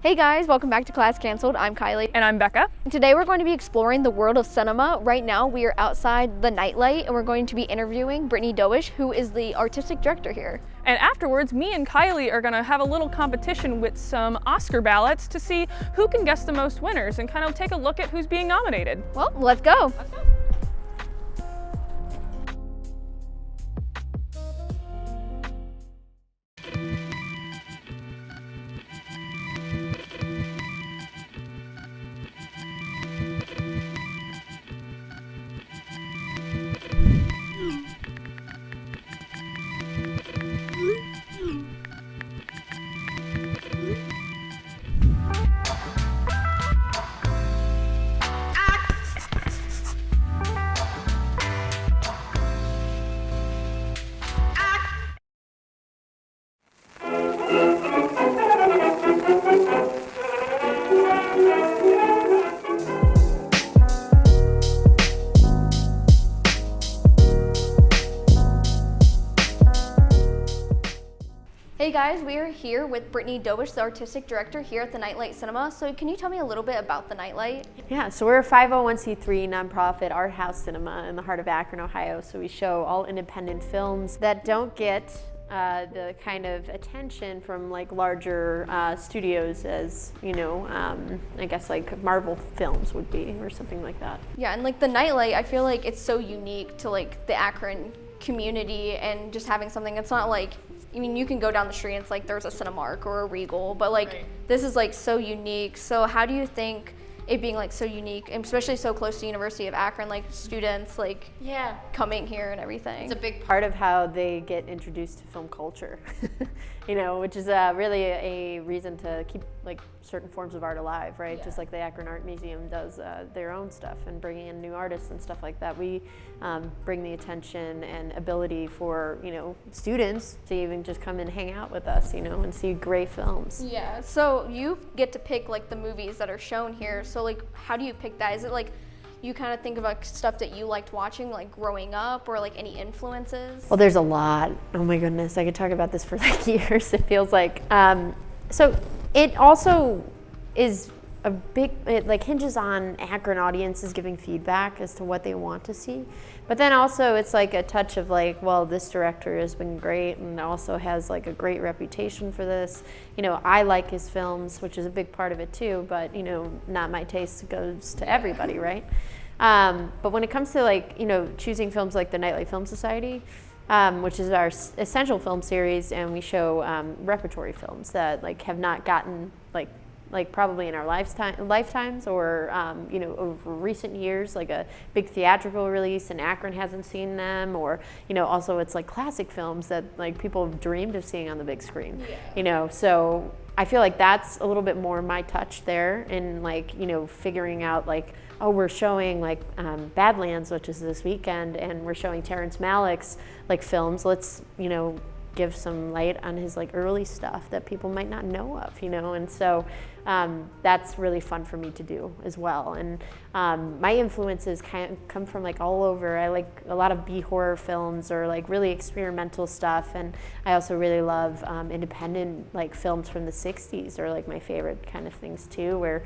Hey guys, welcome back to Class Cancelled. I'm Kylie. And I'm Becca. Today we're going to be exploring the world of cinema. Right now we are outside the Nightlight and we're going to be interviewing Brittany Doish, who is the artistic director here. And afterwards, me and Kylie are gonna have a little competition with some Oscar ballots to see who can guess the most winners and kind of take a look at who's being nominated. Well, let's go. Hey guys, we are here with Brittany Doish, the artistic director here at the Nightlight Cinema. So can you tell me a little bit about the Nightlight? Yeah, so we're a 501c3 nonprofit art house cinema in the heart of Akron, Ohio. So we show all independent films that don't get the kind of attention from like larger studios as, I guess like Marvel films would be or something like that. Yeah, and like the Nightlight, I feel like it's so unique to like the Akron community and just having something that's not like, I mean, you can go down the street and it's like there's a Cinemark or a Regal, but like this is like so unique. So how do you think it being like so unique, and especially so close to University of Akron, like students like coming here and everything? It's a big part of how they get introduced to film culture, which is really a reason to keep like certain forms of art alive, right? Yeah. Just like the Akron Art Museum does their own stuff and bringing in new artists and stuff like that. We bring the attention and ability for, students to even just come and hang out with us, and see great films. Yeah, so you get to pick like the movies that are shown here. So like, how do you pick that? Is it like you kind of think about stuff that you liked watching like growing up, or like any influences? Well, there's a lot. Oh my goodness, I could talk about this for like years, it feels like. So it also is it like hinges on Akron audiences giving feedback as to what they want to see. But then also it's like a touch of like, well, this director has been great and also has like a great reputation for this. I like his films, which is a big part of it too, but not my taste goes to everybody, right? But when it comes to like, choosing films like the Nightlight Film Society, which is our essential film series, and we show repertory films that like have not gotten like probably in our lifetimes or over recent years, like a big theatrical release and Akron hasn't seen them, or also it's like classic films that like people have dreamed of seeing on the big screen. So I feel like that's a little bit more my touch there in like figuring out like, oh, we're showing like Badlands, which is this weekend, and we're showing Terrence Malick's like films. Let's give some light on his like early stuff that people might not know of, and so that's really fun for me to do as well. And my influences kind of come from like all over. I like a lot of B-horror films or like really experimental stuff, and I also really love independent like films from the 60s are like my favorite kind of things too, where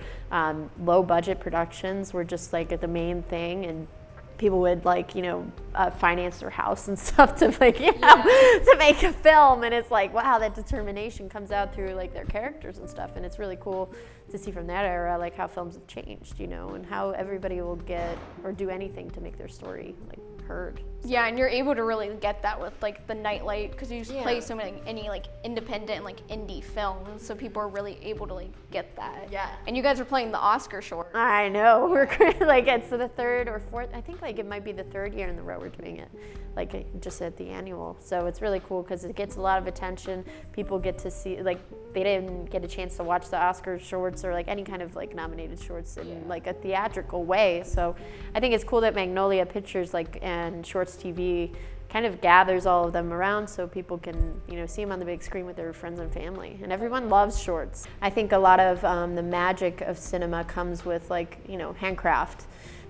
low budget productions were just like the main thing, and people would like finance their house and stuff to like to make a film, and it's like, wow, that determination comes out through like their characters and stuff, and it's really cool to see from that era like how films have changed, and how everybody will get or do anything to make their story like heard. Yeah, and you're able to really get that with like the Nightlight, because you play so many like independent and like indie films, so people are really able to like get that. Yeah. And you guys are playing the Oscar short. I know, we're like it's the third or fourth, I think like it might be the third year in the row we're doing it, like just at the annual. So it's really cool because it gets a lot of attention. People get to see, like they didn't get a chance to watch the Oscar shorts or like any kind of like nominated shorts in like a theatrical way. So I think it's cool that Magnolia Pictures like and Shorts TV kind of gathers all of them around so people can see them on the big screen with their friends and family. And everyone loves shorts. I think a lot of the magic of cinema comes with like handcraft.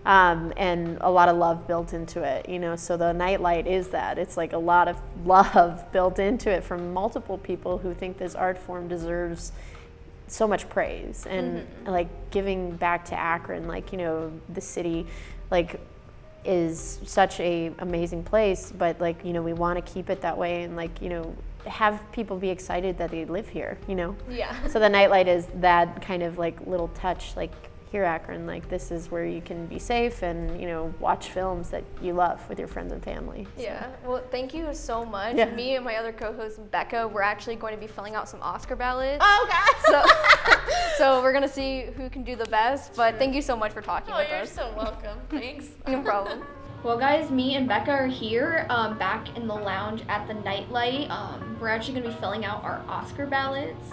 And a lot of love built into it, so the Nightlight is that. It's like a lot of love built into it from multiple people who think this art form deserves so much praise and like giving back to Akron, like, you know, the city like is such a amazing place, but like, you know, we want to keep it that way and like, you know, have people be excited that they live here, you know? Yeah. So the Nightlight is that kind of like little touch, like, here Akron, like this is where you can be safe and, you know, watch films that you love with your friends and family. So. Yeah, well, thank you so much. Yeah. Me and my other co-host Becca, we're actually going to be filling out some Oscar ballots. Oh, God. So we're gonna see who can do the best. But thank you so much for talking with You're us. so welcome. Thanks. No problem. Well, guys, me and Becca are here back in the lounge at the Nightlight. We're actually going to be filling out our Oscar ballots.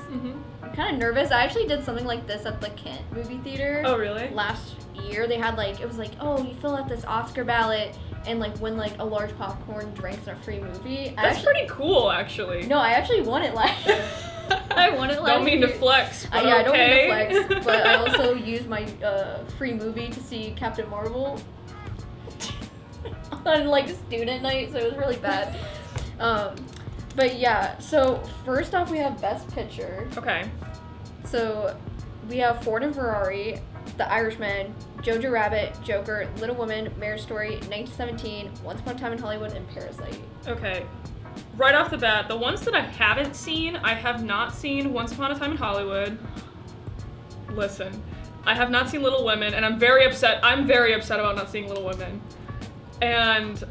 I'm kind of nervous. I actually did something like this at the Kent movie theater. Oh, really? Last year, they had like, it was like, oh, you fill out this Oscar ballot and like win like a large popcorn, drinks, and a free movie. That's pretty cool, actually. No, I actually won it last year. I won it last year. Don't mean to flex, but yeah, okay. I don't mean to flex, but I also used my free movie to see Captain Marvel on like student night, so it was really bad. But yeah, so first off we have Best Picture. Okay. So we have Ford and Ferrari, The Irishman, Jojo Rabbit, Joker, Little Women, Marriage Story, 1917, Once Upon a Time in Hollywood, and Parasite. Okay. Right off the bat, the ones that I haven't seen, I have not seen Once Upon a Time in Hollywood. Listen, I have not seen Little Women, and I'm very upset about not seeing Little Women. And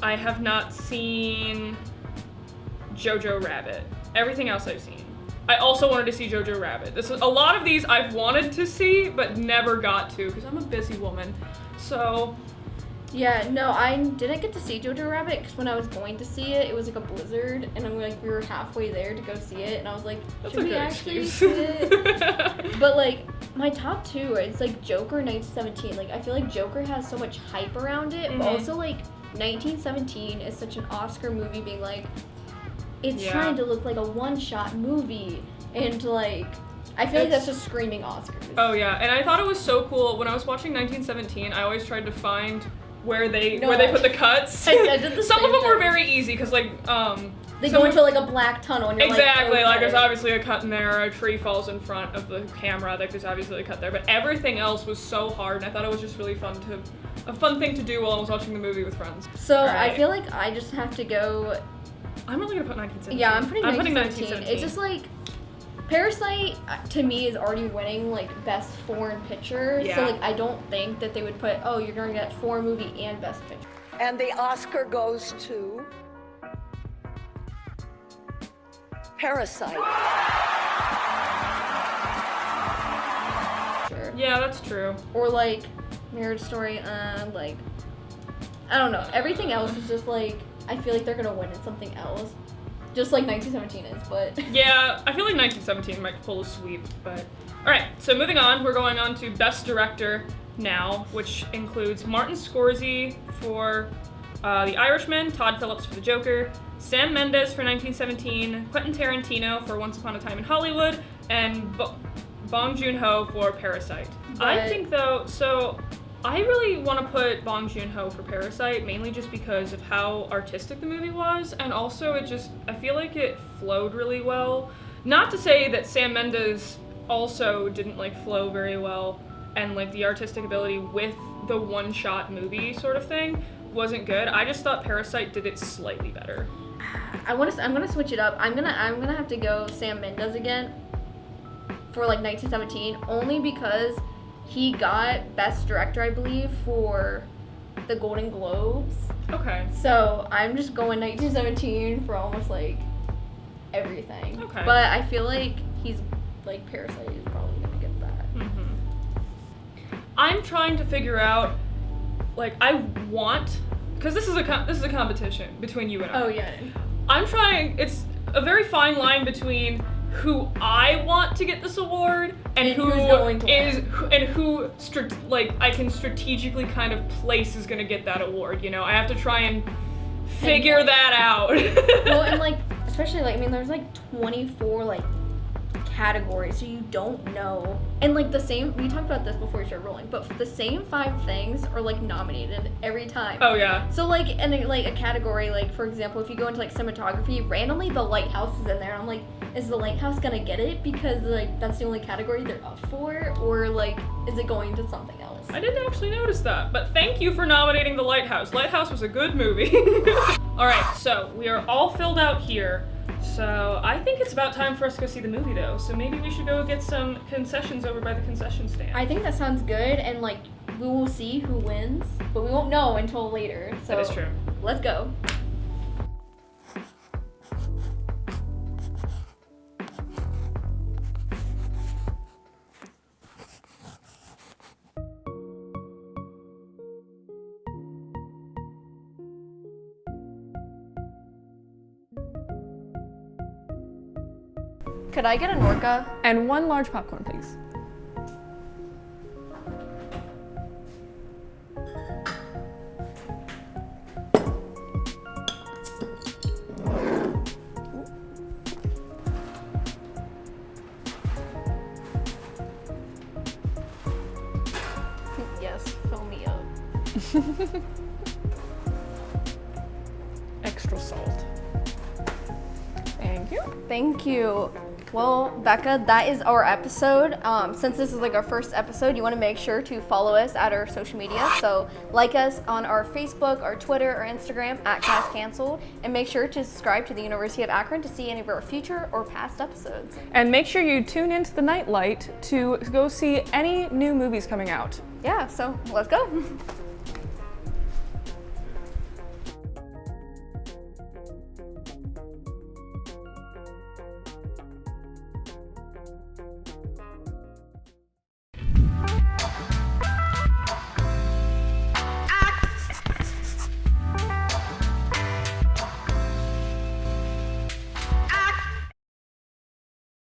I have not seen Jojo Rabbit. Everything else I've seen. I also wanted to see Jojo Rabbit. A lot of these I've wanted to see, but never got to, because I'm a busy woman. So... Yeah, no, I didn't get to see Jojo Rabbit, because when I was going to see it, it was like a blizzard, and we were halfway there to go see it, and I was like, That's should a we good actually excuse. see it? But like, my top two, it's like Joker, 1917. Like, I feel like Joker has so much hype around it, but also like 1917 is such an Oscar movie, being like, it's trying to look like a one-shot movie, and like, I feel like that's just screaming Oscars. Oh yeah, and I thought it was so cool. When I was watching 1917, I always tried to find where they put the cuts. I did the Some same of them were thing. very easy, because like, They go into like a black tunnel, and you're exactly, like, like there's okay. obviously a cut in there, a tree falls in front of the camera, like there's obviously a cut there, but everything else was so hard, and I thought it was just really a fun thing to do while I was watching the movie with friends. So Alright. I feel like I just have to go. I'm really gonna put 1917. Yeah, I'm putting 1917. It's just like Parasite to me is already winning like best foreign picture. Yeah. So like I don't think that they would put, oh, you're gonna get foreign movie and best picture. And the Oscar goes to Parasite. Sure. Yeah, that's true. Or like Marriage Story, like I don't know. Everything else is just like I feel like they're gonna win in something else. Just like 1917 is, but Yeah, I feel like 1917 might pull a sweep, but... Alright, so moving on, we're going on to Best Director now, which includes Martin Scorsese for The Irishman, Todd Phillips for The Joker, Sam Mendes for 1917, Quentin Tarantino for Once Upon a Time in Hollywood, and Bong Joon-ho for Parasite. I But- think though, so I really want to put Bong Joon-ho for Parasite, mainly just because of how artistic the movie was, and also I feel like it flowed really well. Not to say that Sam Mendes also didn't like flow very well, and like the artistic ability with the one-shot movie sort of thing wasn't good. I just thought Parasite did it slightly better. I'm gonna switch it up. I'm gonna have to go Sam Mendes again for like 1917, only because he got Best Director, I believe, for the Golden Globes. Okay. So I'm just going 1917 for almost like everything. Okay. But I feel like he's like Parasite is probably gonna get that. Mm-hmm. I'm trying to figure out, like, because this is a competition between you and I. Oh yeah. It's a very fine line between who I want to get this award and who who's going to is win. and who I can strategically kind of place is gonna get that award. You know, I have to try and figure that out. Well, and like especially like I mean, there's like 24 like categories, so you don't know. And like we talked about this before we started rolling, but the same 5 things are like nominated every time. Oh yeah. So like in like a category, like for example, if you go into like cinematography, randomly The Lighthouse is in there. I'm like, is the Lighthouse gonna get it because like that's the only category they're up for, or like is it going to something else? I didn't actually notice that, but thank you for nominating The Lighthouse. Lighthouse was a good movie. All right, so we are all filled out here. So I think it's about time for us to go see the movie though. So maybe we should go get some concessions over by the concession stand. I think that sounds good, and like we will see who wins, but we won't know until later. So That is true. Let's go. Could I get a Norca? And 1 large popcorn, please. Yes, fill me up. Extra salt. Thank you. Thank you. Well, Becca, that is our episode. Since this is like our first episode, you want to make sure to follow us at our social media. So like us on our Facebook, our Twitter, or Instagram at Class Canceled, and make sure to subscribe to the University of Akron to see any of our future or past episodes. And make sure you tune into the Nightlight to go see any new movies coming out. Yeah, so let's go.